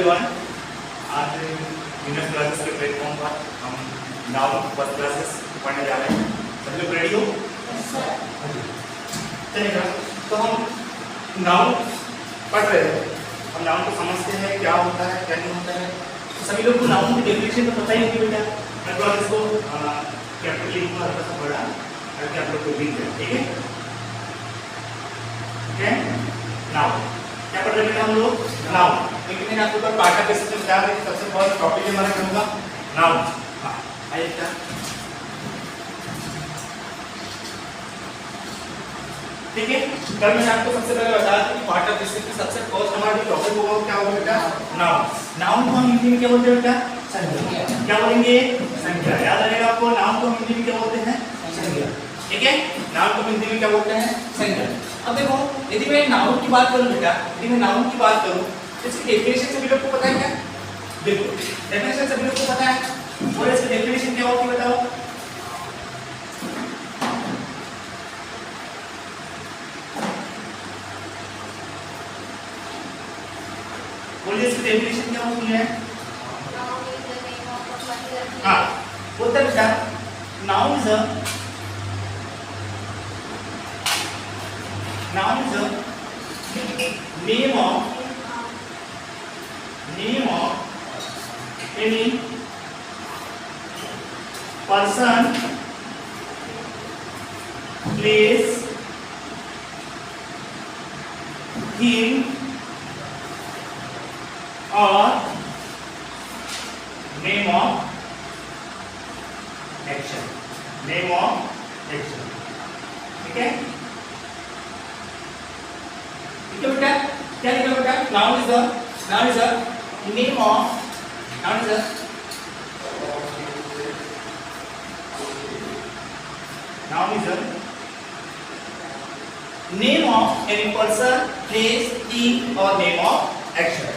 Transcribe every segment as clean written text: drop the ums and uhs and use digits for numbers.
Everyone, आज business classes के platform पर हम नाउन फर्स्ट क्लासेस पढ़ने जा रहे हैं। सब लोग रेडी हो? चलेगा। तो हम नाउन पढ़ रहे हैं, हम नाउन को समझते हैं क्या होता है क्या नहीं होता है। तो सभी लोग को नाउन की डेफिनेशन तो पता ही होगी बेटा। मैं थोड़ा इसको कैपिटल लिखूंगा, हल्का सा बड़ा, ताकि आप लोग को लिख जाए। ठीक है? नाउन क्या पढ़ रहे हैं हम लोग? नाउन। लेकिन मैंने आपके ऊपर पाठा बेसिस पे बताया कि सबसे फर्स्ट टॉपिक हमारा क्या होगा? नाउन। हाँ, आइए क्या? ठीक है, कल मैंने आपको सबसे पहले बताया था कि पाठा बेसिस पे सबसे फर्स्ट हमारा जो टॉपिक होगा क्या होगा बेटा? नाउन। नाउन को हम हिंदी में क्या बोलते हैं बेटा? संज्ञा। क्या बोलेंगे? संज्ञा। याद रहेगा आपको, नाउन को हिंदी में क्या बोलते हैं? संज्ञा। ठीक है, नाउन को हिंदी में क्या बोलते हैं? संज्ञा। अब देखो, यदि मैं नाउन की बात करूं बेटा, यदि मैं नाउन की बात करूं तो इसकी डेफिनेशन सभी लोग को पता है क्या? बिल्कुल, डेफिनेशन सभी लोग को पता है। और इसकी डेफिनेशन क्या होती है बताओ? बोलिए, इसकी डेफिनेशन क्या होती है? हाँ, बोलते हैं बेटा, noun is a name of any person, place, thing or name of action. Name of action. ठीक है? ठीक है बेटा, क्या लिखा बेटा? Noun is a name of any person, place, thing और नेम ऑफ एक्शन।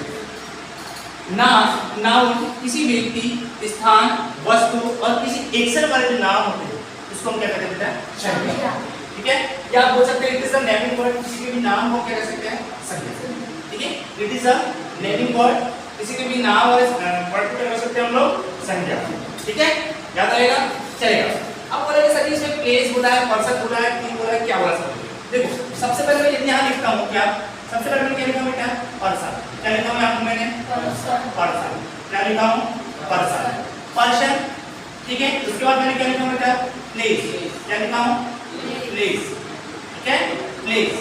नाउन किसी व्यक्ति, स्थान, वस्तु और किसी एक्शन वाले जो नाम होते हैं उसको हम क्या कहते हैं बेटा? संज्ञा। ठीक है, या आप बोल सकते हैं it is a naming word, किसी के भी नाम को क्या कह सकते हैं? संज्ञा। ठीक है, it is a naming word, किसी के भी नाम और वर्ड को क्या कर सकते हैं हम लोग? संज्ञा। ठीक है, याद आएगा? चलेगा। अब बोलेंगे सर इसमें प्लेस बोला है, पर्सन बोला है, थिंग बोला है, क्या बोला सब? देखो, सबसे पहले मैं यहां लिखता हूं क्या? सबसे पहले मैंने क्या लिखा बेटा? पर्सन। क्या लिखा हूं आपको मैंने? पर्सन। क्या लिखा हूं? पर्सन। ठीक है, उसके बाद मैंने क्या लिखा बेटा? प्लेस। क्या लिखा हूं? प्लेस। ठीक है, प्लेस।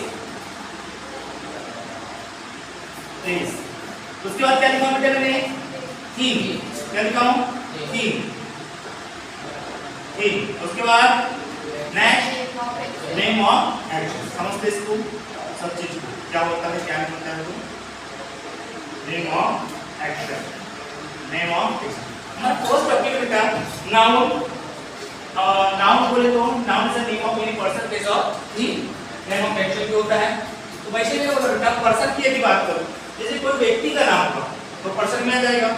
उसके बाद क्या लिखा बेटा मैंने? थीम। क्या लिखा हूं? थीम। उसके बाद नेक्स्ट नेम ऑफ एक्शन। समझते इसको, सब चीज को क्या होता है क्या नहीं होता है वो? Name of action. हमारा फर्स्ट टॉपिक बेटा नाउन। नाउन बोले तो noun is the name of any person, place और थिंग। नेम ऑफ एक्शन क्या होता है? तो वैसे ही बोला बेटा, पर्सन की यदि बात करो, जैसे कोई व्यक्ति का नाम होगा तो पर्सन में आ जाएगा,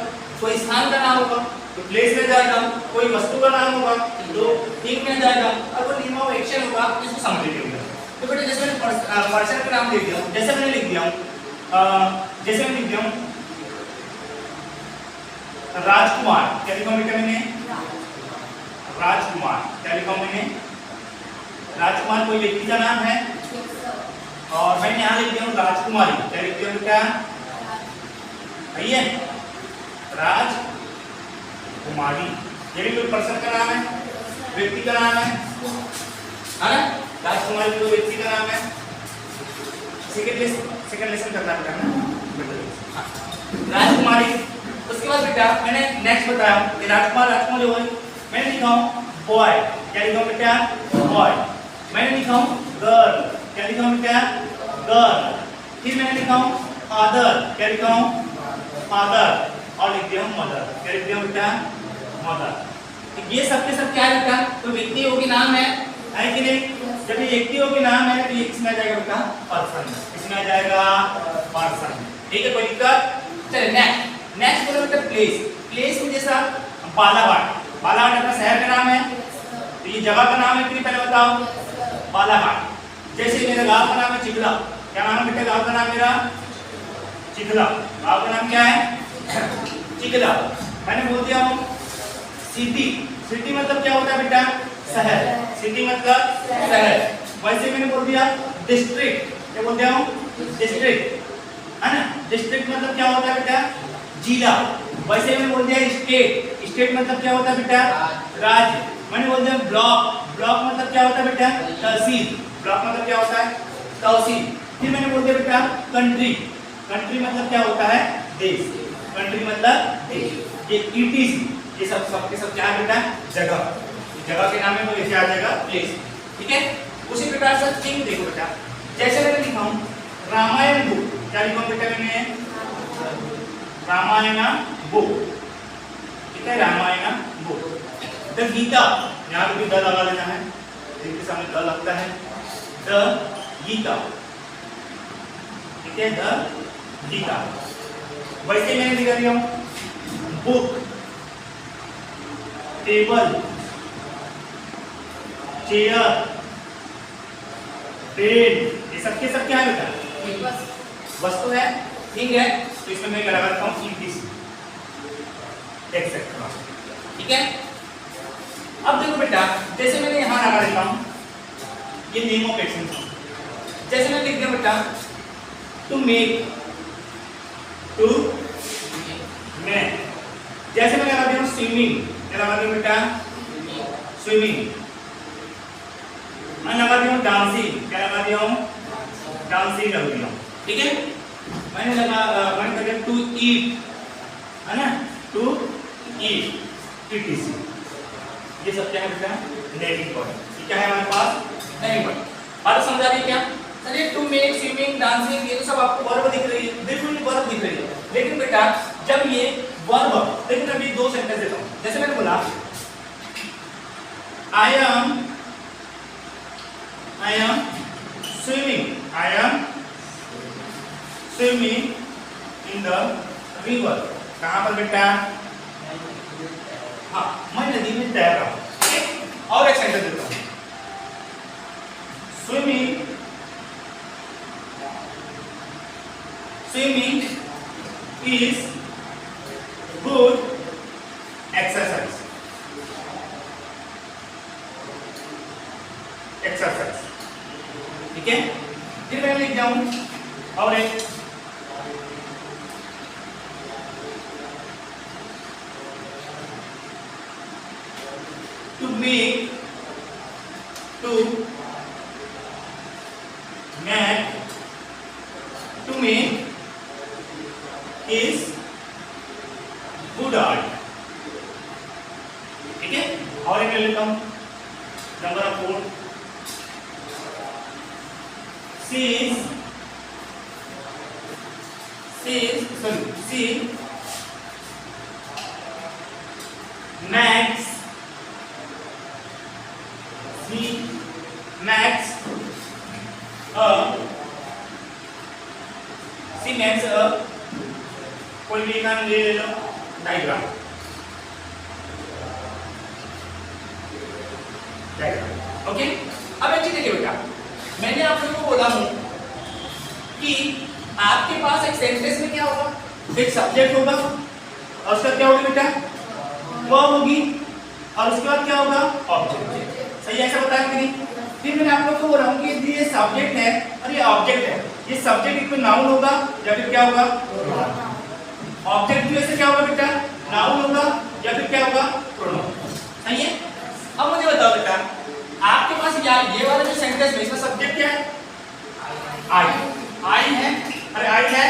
कोई स्थान का नाम होगा तो प्लेस में जाएगा, कोई वस्तु का नाम होगा तो थिंग में जाएगा, और कोई नेम ऑफ एक्शन होगा इसको समझ लीजिएगा। तो बेटा जैसे मैंने पर्सन का नाम लिख दिया, जैसे मैंने लिख दिया राजकुमार। क्या लिखा बेटा मैंने? राजकुमार। क्या लिखा मैंने? राजकुमार कोई व्यक्ति का नाम है, और मैंने यहाँ लिख दिया हूँ राजकुमारी। क्या लिख दिया बेटा? आइए, राजकुमारी। ये भी कोई पर्सन का नाम है, व्यक्ति का नाम है ना? राजकुमारी कोई व्यक्ति का नाम है। सेकंड लेसन करना बेटा ना, राजकुमारी। उसके बाद बेटा मैंने नेक्स्ट बताया कि राजकुमार जो है मैंने लिखा हूँ बॉय। क्या लिखा हूँ बेटा? बॉय। मैंने लिखा हूँ गर्ल। क्या लिखा हूँ बेटा? गर्ल। फिर मैंने लिखा हूँ फादर। क्या लिखा हूँ? फादर। और लिख दिया हूँ मदर। क्या लिख दिया हूँ बेटा? मदर। ये सब के सब क्या है बेटा? तो व्यक्ति होगी नाम है कि नहीं? जब ये व्यक्ति होगी नाम है तो ये किसमें आ जाएगा बेटा? पर्सन। किसमें आ जाएगा? पर्सन। ठीक है, कोई दिक्कत? चलिए नेक्स्ट बोलो बेटा प्लेस। प्लेस में जैसा बालाघाट। बालाघाट अपना शहर का नाम है, तो ये जगह का नाम है कि नहीं पहले बताओ? बालाघाट। जैसे मेरे गांव का नाम है चिखला। क्या नाम है बेटा गांव का नाम मेरा? चिखला। गांव का नाम क्या है? चिकला, मैंने बोल दिया हूँ सिटी, सिटी मतलब क्या होता है बेटा, शहर, सिटी मतलब शहर। वैसे मैंने बोल दिया डिस्ट्रिक्ट, क्या बोल दिया हूँ, डिस्ट्रिक्ट, है ना, डिस्ट्रिक्ट मतलब क्या होता है बेटा, जिला। वैसे मैंने बोल दिया स्टेट, स्टेट मतलब क्या होता है बेटा, राज्य। मैंने बोल दिया ब्लॉक, ब्लॉक मतलब क्या होता है बेटा, तहसील, ब्लॉक मतलब क्या होता है, तहसील। फिर मैंने बोल दिया बेटा कंट्री, कंट्री मतलब क्या होता है, देश, कंट्री मतलब देश। ये ईटीसी, ये सब सबके सब क्या है बेटा, जगह, जगह के नाम में तो ऐसे आ जाएगा प्लेस, ठीक है। उसी प्रकार से थिंग देखो बेटा, जैसे मैंने लिखा हूँ रामायण बुक, क्या लिखा हूँ बेटा मैंने, रामायण बुक, ठीक है, रामायण बुक। द गीता, यहाँ पे भी द लगा लेना है, इनके सामने द लगता है, द गीता, ठीक है, द गीता। वैसे मैंने लिखा दिया बुक, टेबल, चेयर, पेन, ये सब के सब क्या है बेटा, वस्तु है, ठीक है। तो इसमें मैं लगा रखा हूँ ईटीसी, एक्सेट्रा, ठीक है। अब देखो बेटा, जैसे मैंने यहाँ लगा देता हूँ ये नेम ऑफ एक्शन, जैसे मैंने लिख दिया बेटा टू मेक, टू मेक, जैसे मैंने लगा दिया स्विमिंग, क्या लगा दिया बेटा, स्विमिंग। मैं लगा दिया डांसिंग, क्या लगा दिया हूँ, डांसिंग लगा दिया, ठीक है। मैंने कर दिया टू ईट, है ना, टू ईट, ईटीसी। ये सब क्या है बेटा, नेमिंग वर्ड, ये क्या है हमारे पास, नेमिंग वर्ड। बात समझ आ रही है क्या? चलिए टू मेक, स्विमिंग, डांसिंग, ये तो सब आपको वर्ब दिख रही है, बिल्कुल वर्ब दिख रही है। लेकिन बेटा जब ये वर्ब, लेकिन अभी दो सेंटेंस देता हूँ। जैसे मैंने बोला I am swimming, I am swimming in the river. कहाँ पर बेटा, हाँ, मैं नदी में तैर रहा हूँ। और एक सेंटेंस देता हूँ, swimming, swimming is good exercise, exercise, ठीक है। फिर मैं लिख जाऊं और एक to make, to make, to make is good art, ठीक है। और एक लिखता हूं number of 4, she makes a कोई भी नाम ले लो, डायग्राम, ओके। अब एक चीज देखिए बेटा, मैंने आप लोगों को बोला हूं कि आपके पास एक सेंटेंस में क्या होगा, एक सब्जेक्ट होगा और उसका क्या होगा बेटा, वर्ब होगी, और उसके बाद क्या होगा, ऑब्जेक्ट। सही ऐसा बताया कि नहीं? फिर मैंने आप लोग को बोला हूं कि ये सब्जेक्ट है और ये ऑब्जेक्ट है, ये सब्जेक्ट कोई नाउन होगा या फिर क्या होगा, ऑब्जेक्ट की वजह से क्या होगा बेटा, नाउन होगा या फिर क्या होगा, प्रोनाउन। सही है। अब मुझे बताओ बेटा, आपके पास ये वाला जो सेंटेंस है इसका सब्जेक्ट क्या है, आई है, अरे आई है।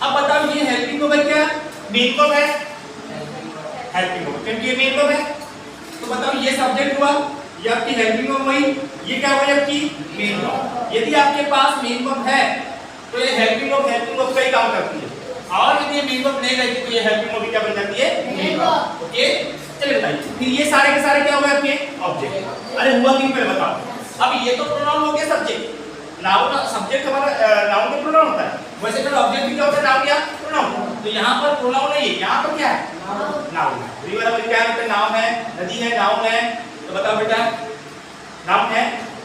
अब बताओ ये हेल्पिंग वर्ब है क्या, मेन वर्ब है, हेल्पिंग वर्ब, क्योंकि ये मेन वर्ब है। तो बताओ ये सब्जेक्ट हुआ, ये आपकी हेल्पिंग वर्ब हुई, ये क्या हुआ आपकी मेन वर्ब। यदि आपके पास मेन वर्ब है तो ये हेल्पिंग वर्ब का ही काम करती है, और यदि ये मेन वर्ब नहीं रहती तो ये हेल्पिंग वर्ब क्या बन जाती है, मेन वर्ब। ओके, चलिए बताइए फिर ये सारे के सारे क्या हो गए आपके ऑब्जेक्ट। अरे हुआ कि पहले बताओ। अब ये तो प्रोनाउन हो गया सब्जेक्ट, नाउन सब्जेक्ट हमारा नाउन का प्रोनाउन होता है, वैसे फिर ऑब्जेक्ट भी क्या होता है, नाउन क्या, प्रोनाउन। तो यहाँ पर प्रोनाउन नहीं है, यहाँ पर क्या है, नाउन है। रिवर वाली क्या है, नाउन है, नदी है, नाउन है। तो बताओ बेटा, नाउन है,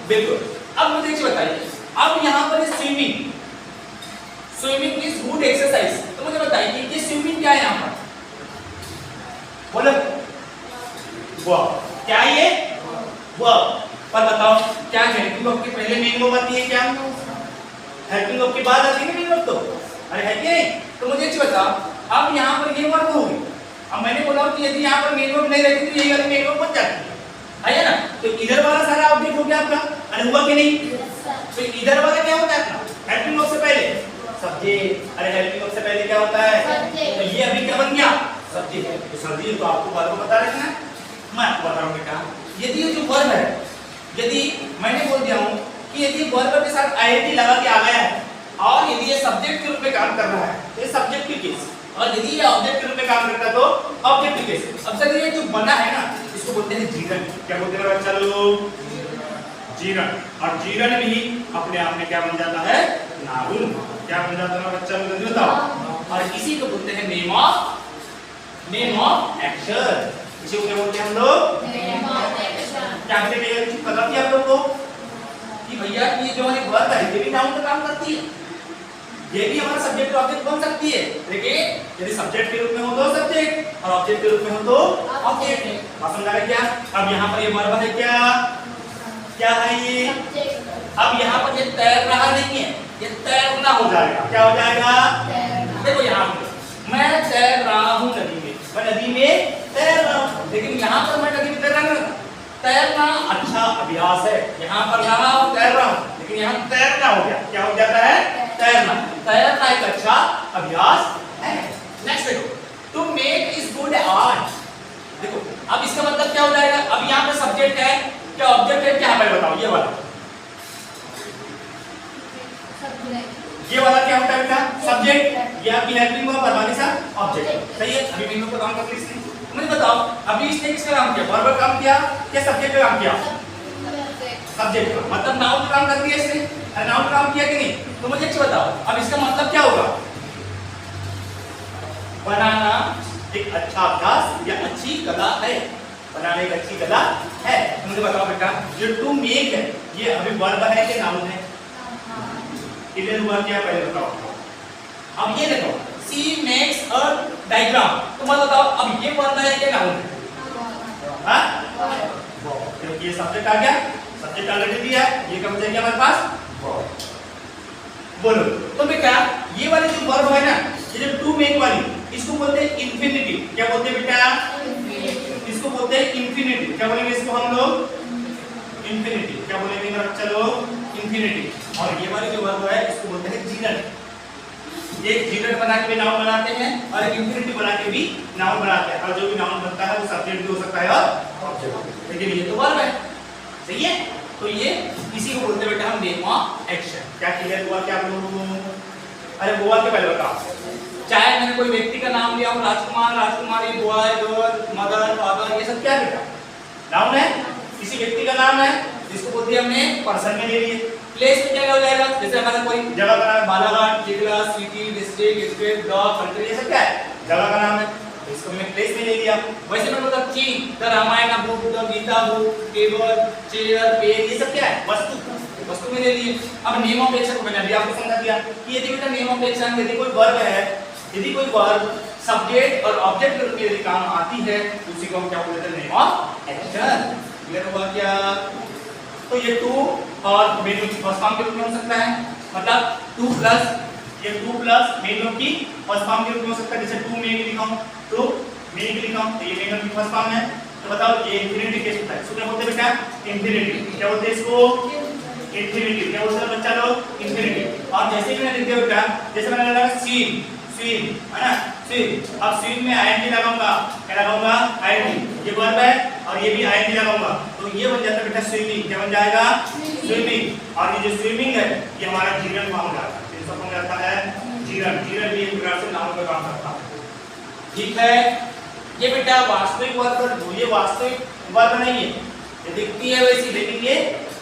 बिल्कुल। अब मुझे एक चीज बताइए, अब यहाँ पर swimming, swimming is good exercise, तो मुझे मुझे बताइए कि स्विमिंग क्या है यहाँ पर? बोलो वर्ब। क्या है ये? वर्ब। पर बताओ क्या हेल्पिंग वर्ब के पहले मेन वर्ब आती है क्या? हेल्पिंग वर्ब के बाद आती है मेन वर्ब तो? अरे है कि नहीं? तो मुझे एक बताओ, अब यहाँ पर ये वर्ब होगी। अब मैंने बोला कि यदि यहाँ पर मेन वर्ब नहीं रहती तो ये वाली मेन वर्ब बन जाती है ना? तो इधर वाला सारा ऑब्जेक्ट हो गया आपका। अरे हुआ कि नहीं? तो इधर वाला क्या होता है अपना? हेल्पिंग वर्ब से पहले सब्जेक्ट। अरे हेल्पिंग वर्ब से पहले क्या होता है? तो ये अभी क्या बन गया? सब्जेक्ट। तो सब्जेक्ट तो आपको वर्ब बता रखना है। मैं आपको बता रहा हूँ बेटा, यदि ये जो वर्ब है, यदि मैंने बोल दिया हूँ कि यदि वर्ब के साथ आईएनटी लगा के आ गया है और यदि ये सब्जेक्ट के रूप में काम कर रहा है तो ये सब्जेक्टिव केस, और यदि ये ऑब्जेक्ट के रूप में काम करता है तो ऑब्जेक्टिव केस। अब सर ये जो बना है ना इसको बोलते हैं जीरन। क्या बोलते हैं बच्चा लोग? जीरन। और जीरन भी अपने आप में क्या बन जाता है? नाउन। क्या बन जाता है बच्चा लोग जल्दी बताओ? और इसी को बोलते हैं नेम ऑफ एक्शन। इसी को क्या बोलते हैं हम लोग? Name of action. क्या पता थी आप लोग को कि भैया ये जो हमारी वर्ब है ये भी नाउन का काम करती है, ये भी हमारा सब्जेक्ट और ऑब्जेक्ट बन सकती है। लेकिन यदि सब्जेक्ट के रूप में हो तो सब्जेक्ट और ऑब्जेक्ट के रूप में हो तो ऑब्जेक्ट। बात समझ आ गई क्या? अब यहाँ पर ये वर्ब है क्या? क्या है ये? अब यहाँ पर ये तैर रहा नहीं है, ये तैरना हो जाएगा। क्या हो जाएगा? देखो यहाँ पर मैं तैर रहा हूँ नदी में, मैं नदी में तैर रहा हूँ, लेकिन यहाँ पर मैं नदी में तैर रहा हूँ। तैरना अच्छा अभ्यास है, यहाँ पर रहा हूँ तैर रहा हूँ, लेकिन यहाँ तैरना हो गया। क्या हो जाता है? तैरना। तैरना एक अच्छा अभ्यास है। नेक्स्ट देखो, to make is good art. देखो अब इसका मतलब क्या हो जाएगा? अब यहाँ पे सब्जेक्ट है, क्या ऑब्जेक्ट है? क्या है बताओ? ये वाला क्या होता है बेटा? सब्जेक्ट। ये आपकी हेल्पिंग वर्ब और बाकी सब ऑब्जेक्ट। सही है? अभी मेनू को काम करते हैं। मुझे बताओ अभी इसने किसका काम किया? वर्ब का काम किया क्या सब्जेक्ट का काम किया? सब्जेक्ट का मतलब नाउन का काम कर दिया इसने। नाउन का काम किया कि नहीं? तो मुझे अच्छा बताओ अब इसका मतलब क्या होगा? बनाना एक अच्छा अभ्यास या अच्छी कला है। बनाना एक अच्छी कला है। तो मुझे बताओ बेटा जो टू मेक है ये अभी वर्ब है कि नाउन है? इधर हुआ क्या पहले बताओ। अब ये देखो शी मेक्स अ डायग्राम, तो मतलब बताओ अब ये वर्ब है क्या नाउन है? हां क्योंकि ये सब्जेक्ट आ गया, सब्जेक्ट ऑलरेडी दिया है, ये कब जाएगा हमारे पास? बोलो तो बेटा ये वाली जो वर्ब है ना, ये जो टू मेक वाली इसको बोलते हैं इंफिनिटिव। क्या बोलते हैं बेटा? इसको बोलते हैं इंफिनिटिव। क्या बोलेंगे इसको हम लोग? इंफिनिटिव। क्या बोलेंगे मेरा बच्चा लोग? इंफिनिटिव। और ये वाली जो वर्ब है इसको बोलते हैं जीरन। एक जीरन बना के भी नाउन बनाते हैं और एक इंफिनिटिव बना के भी नाउन बनाते हैं, और जो भी नाउन बनता है वो सब्जेक्ट भी हो सकता है और ऑब्जेक्ट। लेकिन ये तो वर्ब है, सही है? तो ये इसी को बोलते हैं बेटा हम नेम ऑफ एक्शन। क्या क्लियर हुआ क्या आप लोगों को? अरे हुआ के पहले बताओ। चाहे मैंने कोई व्यक्ति का नाम लिया हो, राजकुमार, राजकुमारी, बॉय, गर्ल, मदर, फादर, ये सब क्या बेटा? नाउन है। किसी व्यक्ति का नाम है जिसको बोलते हैं हमने पर्सन में ले लिए। प्लेस में क्या हो जाएगा? जैसे हमारा कोई जगह का नाम बालाघाट, जिला, city, district, state, block, country, ये सब क्या है? जगह का नाम है, इसको मैंने प्लेस में ले लिया। वैसे मैं बोलता चीन, the Ramayana book, the Gita book, table, chair, pen, ये सब क्या है? वस्तु में ले लिए। अब नेम ऑफ एक्शन को मैंने अभी आपको समझा दिया कि यदि बेटा नेम ऑफ एक्शन यदि कोई वर्ब है, यदि कोई वर्ब सब्जेक्ट और ऑब्जेक्ट के रूप में यदि काम आती है उसी को हम क्या बोलते हैं? Name of action. क्लियर हुआ क्या? तो ये टू और मेन की फर्स्ट फॉर्म के रूप में हो सकता है, मतलब टू प्लस ये टू प्लस मेन की फर्स्ट फॉर्म के रूप में हो सकता है। जैसे टू मेन लिखा हूं, टू मेन लिखा हूं, तो ये मेन की फर्स्ट फॉर्म है। तो बताओ ये इंफिनिटी केस होता है। इसको क्या बोलते हैं बेटा? इंफिनिटी। क्या बोलते हैं इसको? इंफिनिटी। क्या बोलते हैं बच्चा लोग? इंफिनिटी। और जैसे मैंने लिख दिया बेटा, जैसे मैंने लगाया स्विम, स्विम है ना, स्विम। अब स्विम में आईएनजी लगाऊंगा, क्या लगाऊंगा? आईएनजी। ये वर्ब है और ये भी आईएनजी लगाऊंगा, तो ये बन जाता है बेटा स्विमिंग। क्या बन जाएगा? स्विमिंग। और ये जो स्विमिंग है ये हमारा जीरन फॉर्म जाता है। ये सब फॉर्म जाता है जीरन। जीरन भी एक प्रकार से नाउन का काम करता है। ठीक है? ये बेटा वास्तविक वर्ब, ये वास्तविक वर्ब नहीं है, ये दिखती है वैसी, लेकिन ये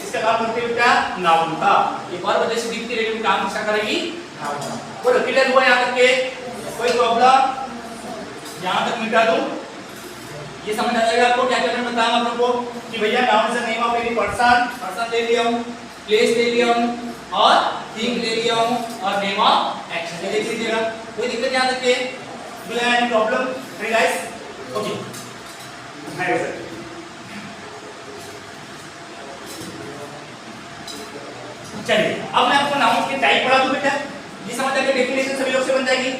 इसका काम करते बेटा नाउन का। ये वर्ब जैसे दिखती है लेकिन काम किसका करेगी? नाउन का। बोलो क्लियर हुआ यहाँ तक के? कोई प्रॉब्लम? यहाँ तक मिटा दूं? ये समझ आ जाएगा आपको क्या क्या मैंने बताया आप लोगों को कि भैया नाउन से name of any person, person ले लिया हूं, प्लेस ले लिया हूं और थिंग ले लिया हूं और नेम ऑफ एक्शन ले लीजिएगा। कोई दिक्कत यहाँ तक के? Do you have any problem? Hey guys? Okay. Hi sir. चलिए अब मैं आपको नाउन के टाइप पढ़ा दूं बेटा। ये समझ आएगा, डेफिनेशन सभी लोग से बन जाएगी।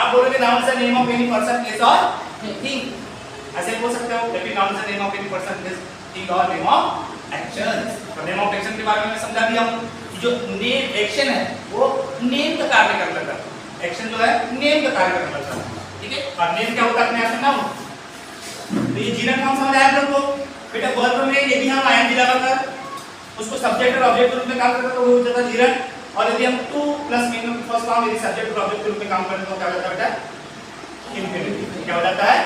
आप बोलोगे noun is the name of any person, place और थिंग। ऐसे बोल सकते हो कि noun is the name of any person, place, thing और नेम ऑफ एक्शन। तो नेम ऑफ एक्शन के बारे में मैं समझा दिया हूं। जो नेम एक्शन है वो नेम का कार्य करता है। एक्शन जो है नेम का कार्य करता है, ठीक है। और नेम क्या होता है अपने आप में? नाउन। तो ये जीनस नाउन समझ आया आप लोग को? बेटा वर्ब में यदि हम आईएनजी लगाकर उसको सब्जेक्ट और ऑब्जेक्ट के रूप में काम करते तो वो हो जाता जीरन। और यदि हम two plus mean first form यदि सब्जेक्ट और ऑब्जेक्ट के रूप में काम करते तो क्या हो जाता है बेटा? इंफिनिटिव। क्या हो जाता है?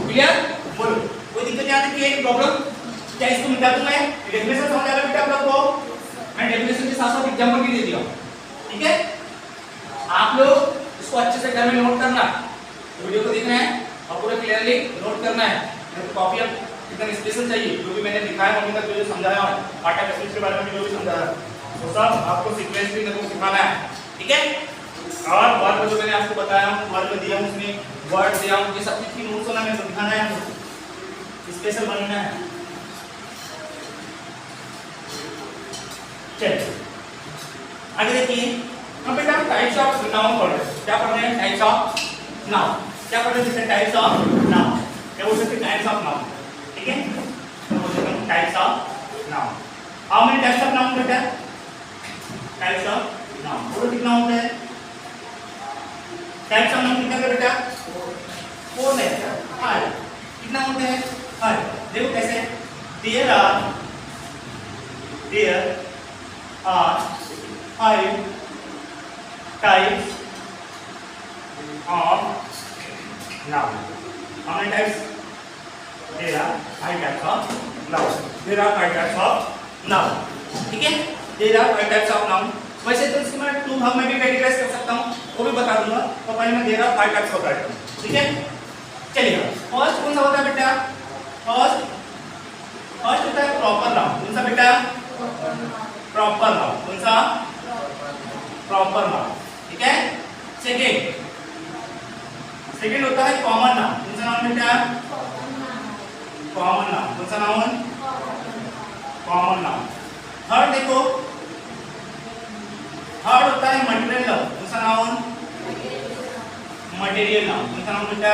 क्लियर? बोलो कोई दिक्कत यहाँ तक की प्रॉब्लम? क्या इसको मिटा दूं मैं? डेफिनेशन समझ आ रहा है बेटा आप लोग को? मैं डेफिनेशन के साथ साथ एग्जांपल भी दे दिया, ठीक है। आप लोग इसको अच्छे से घर में नोट करना, वीडियो को देखना है और पूरा क्लियरली नोट करना है। मेरे को कॉपी अब एकदम स्पेशल चाहिए, जो भी मैंने दिखाया अभी तक, जो समझाया है पाठ्य पुस्तक के बारे में जो भी समझाया वो सब आपको सीक्वेंस भी मेरे को सिखाना है, ठीक है। और वर्ड जो मैंने आपको बताया हूं, वर्ड में दिया हूं, उसमें वर्ड दिया हूं, ये सब चीज की नोट्स होना, मैं दिखाना है आपको, स्पेशल बनना है। चलिए आगे देखिए, हम बेटा टाइप्स ऑफ नाउन पढ़ रहे हैं। क्या पढ़ रहे हैं? Types of noun. क्या पढ़ रहे हैं? Types of noun. क्या बोल सकते हैं? टाइप्स ऑफ नाउन, ठीक है। तो बोल सकते हैं types of noun. How many types of noun बेटा? टाइप्स ऑफ नाउन बोलो कितना होता है? टाइप्स ऑफ नाउन कितना है बेटा? 4 है। 5 कितना होते हैं? 5। देखो कैसे, there are 5 types of noun. How many types? There are 5 types of noun. There are 5 types of noun. ठीक है? There are 5 types of noun. वैसे तो इसके मैं 2 भाग में भी कैटेगराइज कर सकता हूँ, वो भी बता दूंगा। तो पहले मैं there are 5 types होता है, ठीक है। चलिए फर्स्ट कौन सा होता है बेटा? फर्स्ट होता है प्रॉपर नाउन। कौन सा बेटा? Proper noun. कौन सा? प्रॉपर नाउन, ठीक है। सेकंड होता है कॉमन नाउन। कौन सा नाउन बेटा? Common noun. कौन सा नाउन? Common noun. थर्ड देखो, थर्ड होता है मटेरियल नाउन। कौन सा नाउन? Material noun. कौन सा नाउन बेटा?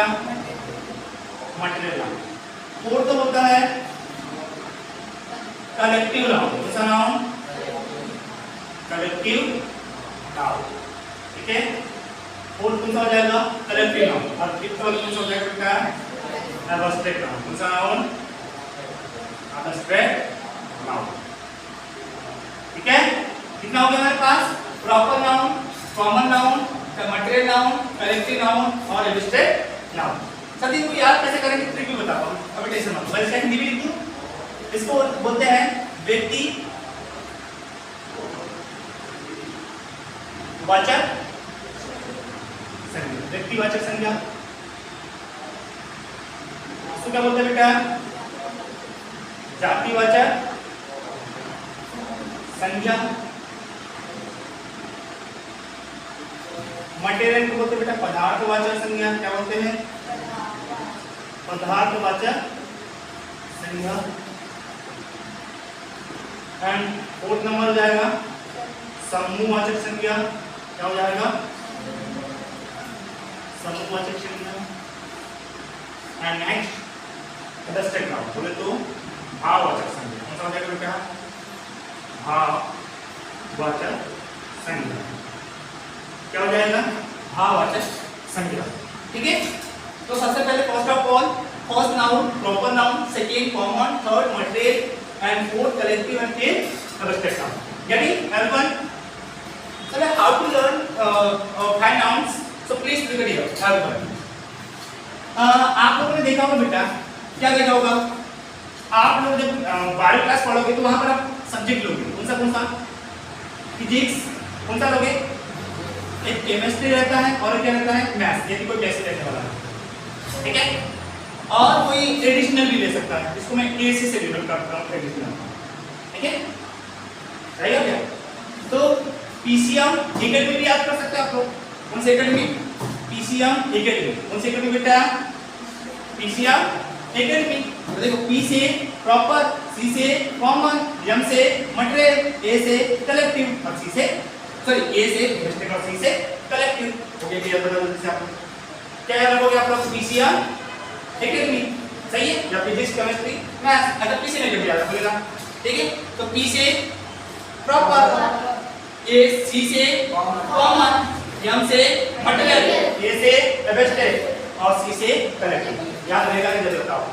Material noun. फोर्थ होता है कलेक्टिव नाउन। कौन सा नाउन? कलेक्टिव नाउन, ठीक है। फोर्थ कौन सा हो जाएगा? Collective noun. और फिफ्थ वाला कौन सा हो जाएगा बेटा? Abstract noun. कौन सा नाउन? एब्स्ट्रैक्ट नाउन, ठीक है। कितना हो गया हमारे पास? Proper noun, common noun, material noun, collective noun और एब्स्ट्रैक्ट नाउन। सभी को याद कैसे करेंगे ट्रिक भी बताता हूं, अभी टेंशन मत लो। पहले इसका हिंदी भी लिख दूं। इसको बोलते हैं व्यक्ति वाचक संज्ञा। व्यक्तिवाचक संज्ञा इसको क्या बोलते हैं बेटा? जातिवाचक संज्ञा। मटेरियल को बोलते हैं बेटा पदार्थवाचक संज्ञा। क्या बोलते हैं? पदार्थवाचक संज्ञा। एंड फोर्थ नंबर हो जाएगा समूहवाचक संज्ञा। क्या हो जाएगा? समूहवाचक संज्ञा। एंड नेक्स्ट एब्स्ट्रैक्ट नाउन बोले तो भाववाचक संज्ञा। कौन सा हो जाएगा बेटा? भाववाचक संज्ञा। क्या हो जाएगा? भाववाचक संज्ञा, ठीक है। तो सबसे पहले first of all first noun proper noun, second common, third material and fourth collective and fifth abstract noun. Getting everyone? So how to learn 5 nouns? So please look at here, everyone. आप लोगों ने देखा होगा बेटा, क्या देखा होगा? आप लोग जब 12वीं क्लास पढ़ोगे तो वहां पर आप सब्जेक्ट लोगे। कौन सा? फिजिक्स। कौन सा लोगे? एक केमिस्ट्री रहता है और क्या रहता है? मैथ्स। यदि कोई कैसे रहने वाला है, ठीक है। और कोई एडिशनल भी ले सकता है, इसको मैं एसी से डिनोट करता हूं, एडिशनल, ठीक है। रहेगा क्या? तो पीसीएम जीके में भी याद कर सकते हैं आप लोग, कौन सी एकेडमी? PCM academy. कौन सी एकेडमी बेटा? PCM academy. तो देखो पी से प्रॉपर, सी से कॉमन, एम से मटेरियल, ए से कलेक्टिव और सी से सॉरी ए से वेस्टेज और सी से कलेक्टिव। Okay clear? बता दो जैसे आप क्या याद रखोगे आप लोग? पीसीएम एकेडमी, सही है? या फिजिक्स केमिस्ट्री मैथ्स, अगर किसी ने जब याद रखोगे, ठीक है? तो पी से प्रॉपर, ए सी से कॉमन, एम से मटेरियल, ए से वेस्टेज और सी से कलेक्टिव। याद रहेगा नहीं? जल्दी बताओ,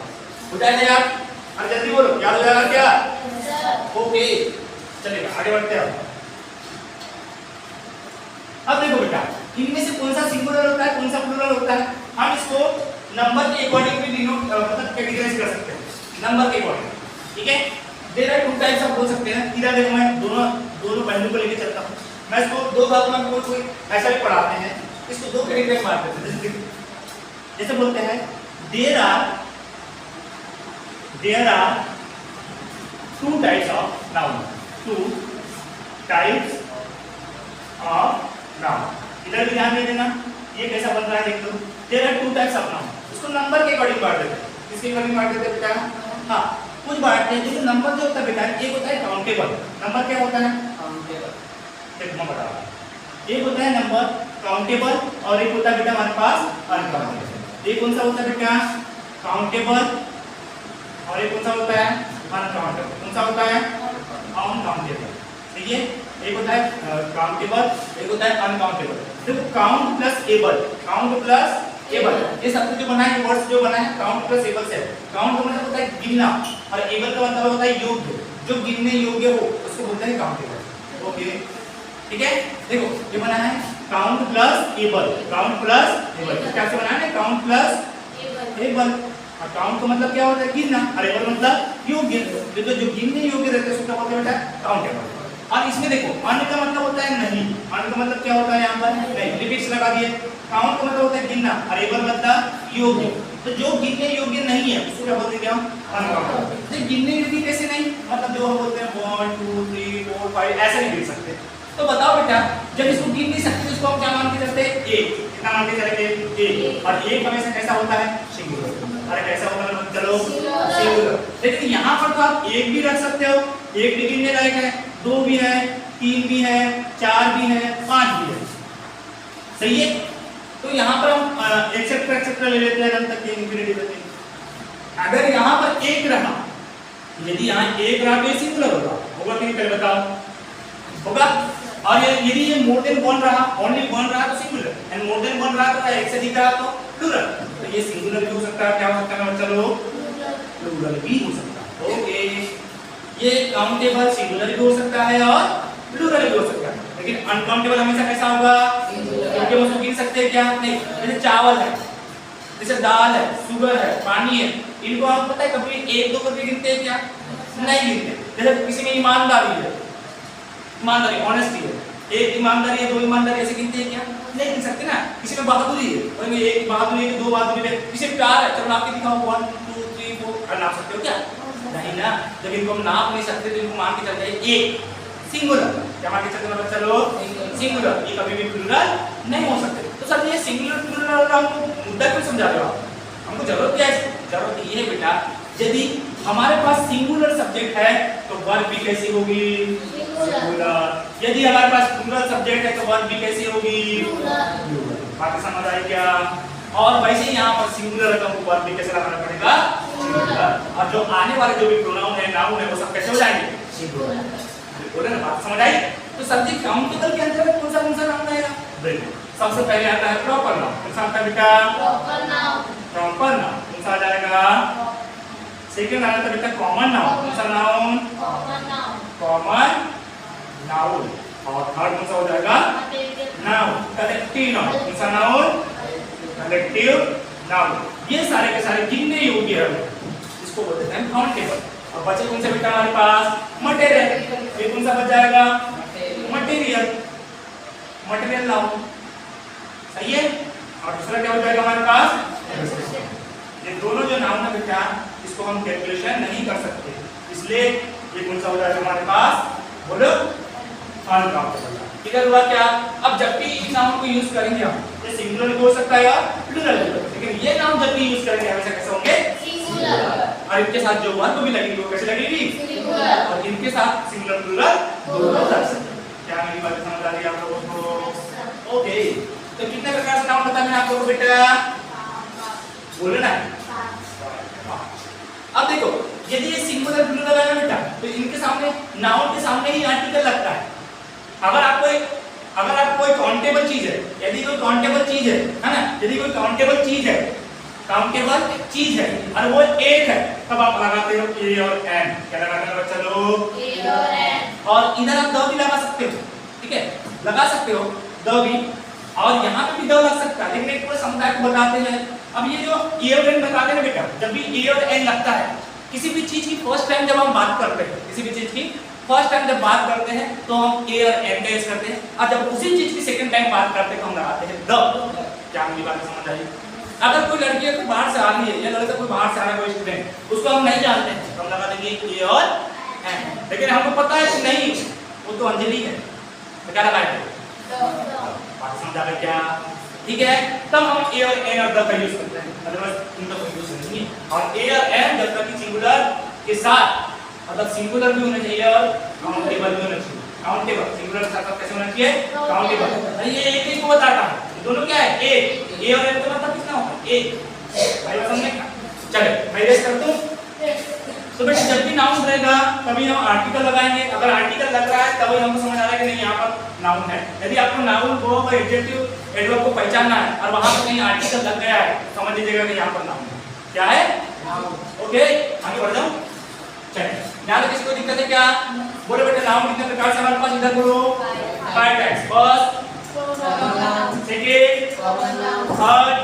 हो जाएगा यार? और जल्दी बोलो, याद हो जाएगा क्या? ओके चलिए आगे बढ़ते हैं। अब देखो बेटा, इनमें से कौन सा सिंगुलर होता है, कौन सा प्लूरल होता है? हम इसको नंबर के अकॉर्डिंग भी डिनोट मतलब कैटेगराइज कर सकते हैं, नंबर के अकॉर्डिंग, ठीक है? देयर आर टू टाइप्स आप बोल सकते हैं। इधर देखो मैं दोनों पहलू को लेके चलता हूं। मैं इसको दो भागों में कोई ऐसा भी पढ़ाते हैं, इसको दो कैटेगरी में बांट देते हैं। जैसे बोलते हैं there are two types of noun, two types of noun. इधर भी ध्यान दे देना, ये कैसा बन रहा है देख लो। There are two types of noun, इसको नंबर के अकॉर्डिंग बांट देते हैं। किसके अकॉर्डिंग बांट देते हैं बेटा? हाँ कुछ बांटते हैं। जैसे नंबर जो होता है बेटा, एक होता है काउंटेबल। नंबर क्या होता है? काउंटेबल। एक मैं बता रहा हूं, एक होता है नंबर काउंटेबल और एक होता है बेटा हमारे पास अनकाउंटेबल। एक कौन सा होता है बेटा? काउंटेबल और एक कौन सा होता है? अनकाउंटेबल। कौन सा होता है? अनकाउंटेबल, ठीक है? एक होता है काउंटेबल, एक होता है अनकाउंटेबल। देखो count plus able, count plus able, ये सब जो बना है, वर्ड्स जो बना है काउंट प्लस एबल से। काउंट का मतलब होता है गिनना और एबल का मतलब होता है योग्य, जो गिनने योग्य हो उसको बोलते हैं काउंटेबल। ओके ठीक है? देखो ये बना है count plus able, count plus able. क्या से बना है? Count plus able. और काउंट का मतलब क्या होता है? गिनना, और एबल मतलब योग्य, जो गिनने योग्य रहते हैं उसको क्या बोलते हैं बेटा? काउंटेबल। और इसमें देखो अन का मतलब होता है नहीं, अन का मतलब क्या होता है? यहाँ पर नहीं, लिपिक्स लगा दिए। काउंट का मतलब होता है गिनना और एबल मतलब योग्य, तो जो गिनने योग्य नहीं है उसको क्या बोलते हैं? हम अनकाउंटेबल। तो गिनने योग्य कैसे नहीं? मतलब जो हम बोलते हैं 1 2 3 4 5 ऐसे नहीं गिन सकते। तो बताओ बेटा, जब इसको गिन नहीं सकते इसको हम क्या मान के चलते हैं? एक। कितना मान के चलेंगे? एक। और एक हमेशा कैसा होता है? सिंगुलर। अरे कैसा होता है? चलो सिंगुलर। लेकिन यहाँ पर तो आप एक भी रख सकते हो, एक भी गिनने लायक है, दो भी है, तीन भी है, चार भी है, पांच भी है, सही है? तो यहाँ पर हम एक्सेट्रा ले लेते हैं अनंत तक के इंफिनिटी तक। अगर यहाँ पर एक रहा, यदि यहाँ एक रहा तो ये सिंगुलर होगा कि नहीं? पहले बताओ, होगा। और यदि ये मोर देन वन रहा, ओनली वन रहा तो singular, and more than one रहा तो एक से अधिक रहा तो प्लूरल। तो ये सिंगुलर भी हो सकता है, क्या हो सकता है बच्चा लोग? प्लूरल भी हो सकता है। ओके, ये काउंटेबल सिंगुलर भी हो सकता है और प्लूरल भी हो सकता है, लेकिन अनकाउंटेबल हमेशा कैसा होगा? क्योंकि उसको गिन सकते हैं क्या? नहीं। जैसे चावल है, जैसे दाल है, शुगर है, पानी है, इनको आप पता है कभी एक दो करके गिनते हैं क्या? नहीं गिनते। जैसे किसी में ईमानदारी है, ईमानदारी ऑनेस्टी है, एक ईमानदारी है, दो ईमानदारी ऐसे गिनते हैं क्या? नहीं गिन सकते ना। किसी में बहादुरी है, और एक बहादुरी है, दो बहादुरी है। किसी में प्यार है, चलो नाप के दिखाओ 1 2 3 4 नाप सकते हो क्या? नहीं ना। जब इनको हम नाप नहीं सकते तो इनको मान के चलते हैं एक, सिंगुलर। क्या मान के चलते हैं चलो? सिंगुलर। ये कभी भी प्लूरल नहीं हो सकते। तो सर ये सिंगुलर प्लूरल का हमको मुद्दा क्यों समझा रहे हो आप? हमको जरूरत क्या है? जरूरत ये है बेटा, यदि हमारे पास सिंगुलर सब्जेक्ट है तो वर्ब भी कैसी होगी? सिंगुलर। यदि हमारे पास प्लूरल सब्जेक्ट है तो वर्ब भी कैसी होगी? प्लूरल। बात समझ आई क्या? और वैसे ही यहाँ पर सिंगुलर है तो हमको वर्ब भी कैसे लगाना पड़ेगा? सिंगुलर। और जो आने वाले जो भी प्रोनाउन है, नाउन है, वो सब कैसे हो जाएंगे? सिंगुलर। बोले ना, बात समझ आई? तो सब्जेक्ट काउंटेबल के अंतर्गत कौन सा नाउन आएगा? देखो सबसे पहले आता है प्रॉपर नाउन। कौन सा आता है बेटा? Proper noun. प्रॉपर नाउन कौन सा आ जाएगा? सेकंड आता है बेटा कॉमन नाउन। कौन सा noun? Common noun. Common noun. और थर्ड कौन सा हो जाएगा? नाउन। Collective noun. कौन सा नाउन? Collective noun. ये सारे के सारे गिनने योग्य है, इसको बोलते हैं काउंटेबल। और बचे कौन से बेटा हमारे पास? मटेरियल। ये कौन सा बच जाएगा? मटेरियल। मटेरियल नाउन, सही है? और दूसरा क्या हो जाएगा हमारे पास? ये दोनों जो नाउन है बेटा, इसको हम कैलकुलेशन नहीं कर सकते, इसलिए ये कौन सा हो जाएगा हमारे पास? बोलो, अनकाउंटेबल। इधर हुआ क्या, अब जब भी इन नाउन को यूज करेंगे हम, ये सिंगुलर भी हो सकता है या प्लूरल भी, लेकिन ये नाउन जब भी यूज करेंगे हमेशा कैसे होंगे, सिंगुलर। और इनके साथ जो वर्ब भी लगेगी वो कैसे लगेगी, सिंगुलर। और इनके साथ सिंगुलर प्लूरल दोनों लग सकते हैं। क्या मेरी बात समझ आ रही है आप लोगों को? ओके, तो कितने प्रकार से नाउन बताया मैंने आप लोगों को बेटा, बोलना है। अब देखो यदि ये सिंगुलर प्लूरल है ना बेटा, तो इनके सामने नाउन के सामने ही आर्टिकल लगता है। अगर आपको कोई काउंटेबल चीज है, यदि कोई काउंटेबल चीज है ना, यदि कोई काउंटेबल चीज है और वो एक है, तब आप लगाते हो ए और एन। क्या लगाते हो बच्चा लोग, ए और एन। और इधर आप द भी लगा सकते हो, ठीक है, लगा सकते हो द भी, और यहाँ पे भी द लग सकता है, लेकिन एक पूरे समुदाय को बताते हैं। अब ये जो ए और एन बताते हैं ना बेटा, जब भी ए और एन लगता है किसी भी चीज की फर्स्ट टाइम जब हम बात करते हैं, किसी भी चीज की फर्स्ट टाइम जब बात करते हैं तो हम ए और एन का यूज करते हैं, और जब उसी चीज की सेकंड टाइम बात करते हैं तो हम लगाते हैं द। क्या मेरी बात समझ आई? अगर कोई लड़की है तो बाहर से आ रही है या लड़का कोई बाहर से आ रहा है, कोई स्टूडेंट, उसको हम नहीं जानते हैं तो हम लगा देंगे ए और एन। लेकिन हमको पता है कि नहीं वो तो अंजलि है, तो क्या लगाएंगे, बात समझ आ गई क्या? ठीक है, तब हम ए और एन और द का यूज करते हैं, अदरवाइज इनका कोई यूज नहीं है। और ए और एन जब तक सिंगुलर के साथ, मतलब सिंगुलर भी होना चाहिए और काउंटेबल भी होना चाहिए। काउंटेबल सिंगुलर के साथ कैसे होना चाहिए, काउंटेबल। ये एक ही को बताता है, दोनों क्या है, एक। ए और एन का मतलब कितना होगा, एक। भाई समझे? चले मैं रेस्ट करता हूं। तो बेटा जब भी नाउन रहेगा तभी हम आर्टिकल लगाएंगे, अगर आर्टिकल लग रहा है तभी हमको समझ आ रहा है कि नहीं यहाँ पर नाउन है। यदि आपको नाउन वर्ब और एडजेक्टिव एडवर्ब को पहचानना है और वहां पर कहीं आर्टिकल लग गया है, समझ लीजिएगा कि यहाँ पर नाउन है। क्या है, ओके, आगे बढ़ जाओ। चलिए, यहाँ पे किसी को दिक्कत है क्या? बोलो बेटा नाउन कितने प्रकार से हमारे पास, इधर बोलो 5 types. First, second, third,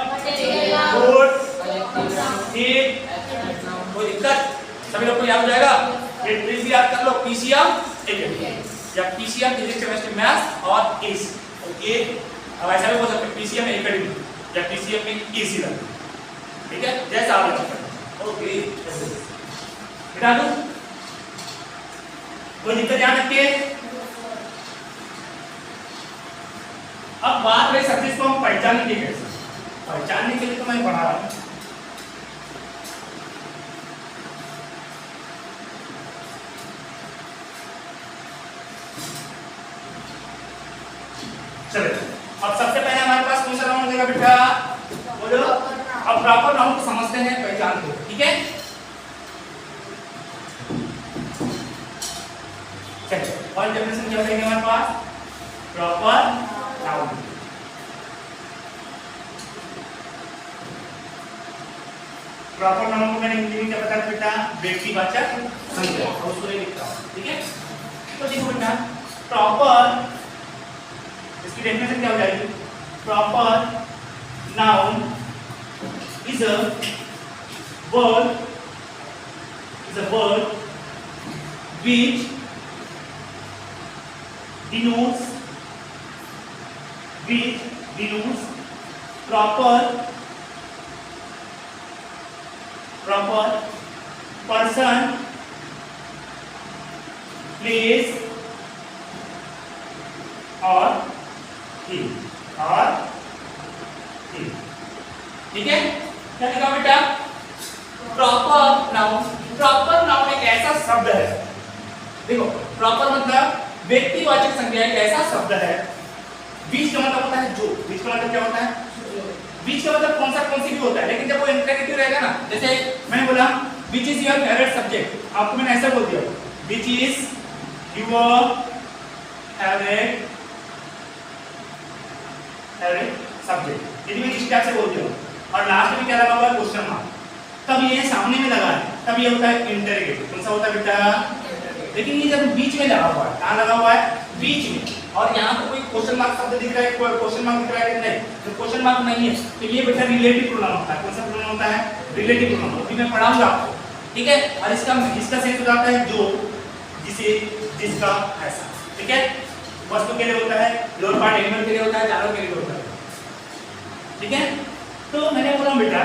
fourth, fifth. कोई दिक्कत? सभी लोग को याद हो जाएगा? ये ट्रिक भी याद कर लो, पीसीएम एकेडमी या पीसीएम फिजिक्स केमिस्ट्री मैथ्स और एसी। ओके, अब ऐसा भी बोल सकते हैं पीसीएम एकेडमी या पीसीएम में एसी लगा, ठीक है, जैसा आप लोग। ओके, बेटा दो कोई दिक्कत ध्यान रखिए। अब बात रही सब्जेक्ट को हम पहचानने की, कैसे पहचानने के लिए तो मैं पढ़ा रहा हूं। चलो, अब सबसे पहले हमारे पास कौन सा नाउन हो जाएगा बेटा, बोलो। अब प्रॉपर नाउन को समझते हैं, पहचान दो, ठीक है। चलिए, और डेफिनेशन क्या बताएंगे हमारे पास, प्रॉपर नाउन। प्रॉपर नाउन को मैंने हिंदी में क्या बताया बेटा, व्यक्तिवाचक संज्ञा, और उसको लिखता हूं, ठीक है। तो देखो बेटा, प्रॉपर इसकी डेफिनेशन क्या हो जाएगी, proper noun is a word which denotes proper person, place और thing, ठीक है। क्या लिखा बेटा, प्रॉपर नाउन एक ऐसा शब्द है, देखो प्रॉपर मतलब व्यक्तिवाचक संज्ञा एक ऐसा शब्द है, बीच का मतलब होता है जो, बीच का मतलब क्या होता है, बीच का मतलब कौन सी भी होता है, लेकिन जब वो इंटरगेटिव रहेगा ना, जैसे मैंने बोला which is your favourite subject, आपको मैंने ऐसा बोल दिया which is your favourite subject, यदि मैं इस टाइप से बोल दिया और लास्ट में क्या लगा हुआ है क्वेश्चन मार्क, तब ये सामने में लगा है, तब ये होता है इंटरगेटिव। कौन सा होता है बेटा, लेकिन ये जब बीच में लगा हुआ है, कहाँ लगा हुआ है, बीच में, और यहाँ पे कोई क्वेश्चन मार्क शब्द दिख रहा है, कोई क्वेश्चन मार्क दिख रहा है कि नहीं, तो क्वेश्चन मार्क नहीं है, तो ये बेटा रिलेटिव प्रोनाउन होता है। कौन सा प्रोनाउन होता है, रिलेटिव प्रोनाउन, अभी मैं पढ़ाऊंगा आपको, ठीक है। और इसका सेंस हो जाता है जो, जिसे, जिसका, ऐसा, ठीक है। वस्तु के लिए होता है, लोअर पार्ट एनिमल के लिए होता है, जानवर के लिए होता है, ठीक है। तो मैंने बोला बेटा,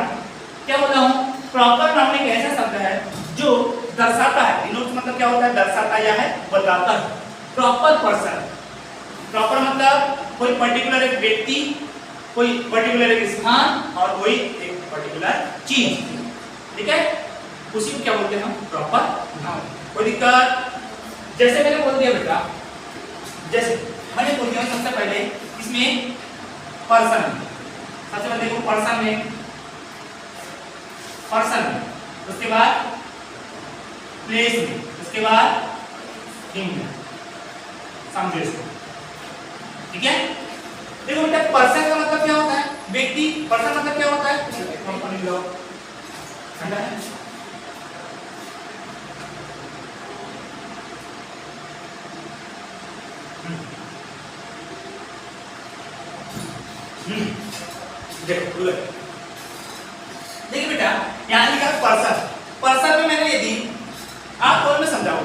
क्या बोला हूँ, प्रॉपर नाउन एक ऐसा शब्द है जो दर्शाता है, डिनोट मतलब क्या होता है, दर्शाता या है, बताता है, प्रॉपर पर्सन, प्रॉपर मतलब कोई पर्टिकुलर एक व्यक्ति, कोई पर्टिकुलर एक स्थान और कोई एक पर्टिकुलर चीज, ठीक है, उसी को क्या बोलते हैं हम प्रॉपर नाउन। कोई दिक्कत? जैसे मैंने बोल दिया बेटा, जैसे मैंने बोल दिया सबसे पहले इसमें पर्सन, सबसे पहले देखो पर्सन में, पर्सन में, उसके बाद प्लेस में, उसके बाद थिंग में, समझो इसको, ठीक है। देखो बेटा पर्सन का मतलब क्या होता है? व्यक्ति। पर्सन मतलब क्या होता है? कंपनी लो ठंडा है, देखो देखिए बेटा यहाँ लिखा है पर्सन। पर्सन में मैंने ये दी, आप दोनों में समझाओ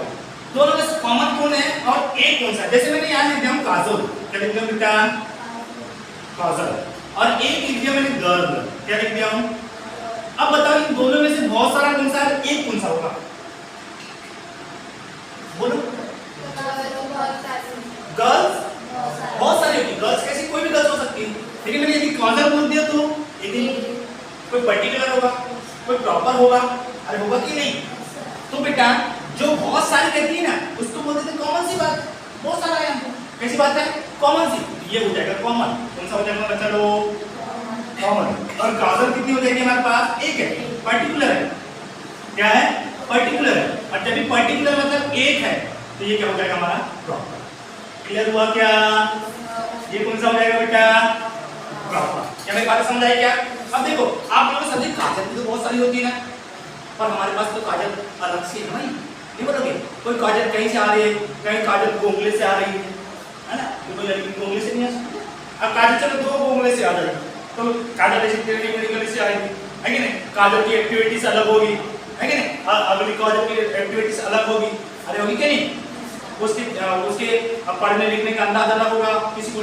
दोनों में से कॉमन कौन है और एक कौन सा है। जैसे मैंने यहाँ लिख दिया हूँ काजल, क्या लिख दिया बेटा? काजल। और एक लिख दिया मैंने गर्ल, क्या लिख दिया हूँ? अब बताओ इन दोनों में से बहुत सारा कौन सा है, एक कौन सा होगा? बोलो। गर्ल्स बहुत सारी होगी, गर्ल्स कैसी कोई भी गर्ल्स हो सकती है, लेकिन मैंने यदि काजल बोल दिया तो यदि कोई पर्टिकुलर होगा, कोई प्रॉपर होगा, अरे होगा कि नहीं? तो बेटा जो बहुत सारी कहती है ना उसको बोलते थे कॉमन सी बात, बहुत सारा है हमको, कैसी बात है? कॉमन सी, ये हो जाएगा कॉमन। कौन सा हो जाएगा बच्चा लोग? कॉमन। और काजल कितनी हो जाएगी हमारे पास? एक है, पर्टिकुलर है, क्या है? पर्टिकुलर है। और जब भी पर्टिकुलर मतलब एक है तो ये क्या हो जाएगा हमारा? प्रॉपर। क्लियर हुआ क्या? ये कौन सा हो जाएगा बेटा? प्रॉपर। क्या मेरी बात समझ आई क्या? अब देखो आप लोगों ने समझे काजल भी तो बहुत सारी होती है ना, पर हमारे पास तो काजल अलग से है भाई, नहीं बोलोगे? कोई काजल कहीं से आ रही है, कहीं काजल गोंगले से आ रही है ना, कोई लड़की गोंगले से नहीं आ सकती। अब काजल चलो दो गोंगले से आ जाएगी तो काजल ऐसी तेरे गले से आएगी, है कि नहीं? काजल की एक्टिविटीज अलग होगी, है कि नहीं? अगली काजल की एक्टिविटीज अलग होगी, अरे होगी क्या नहीं? उसके पढ़ने लिखने का अंदाज अलग होगा, किसी को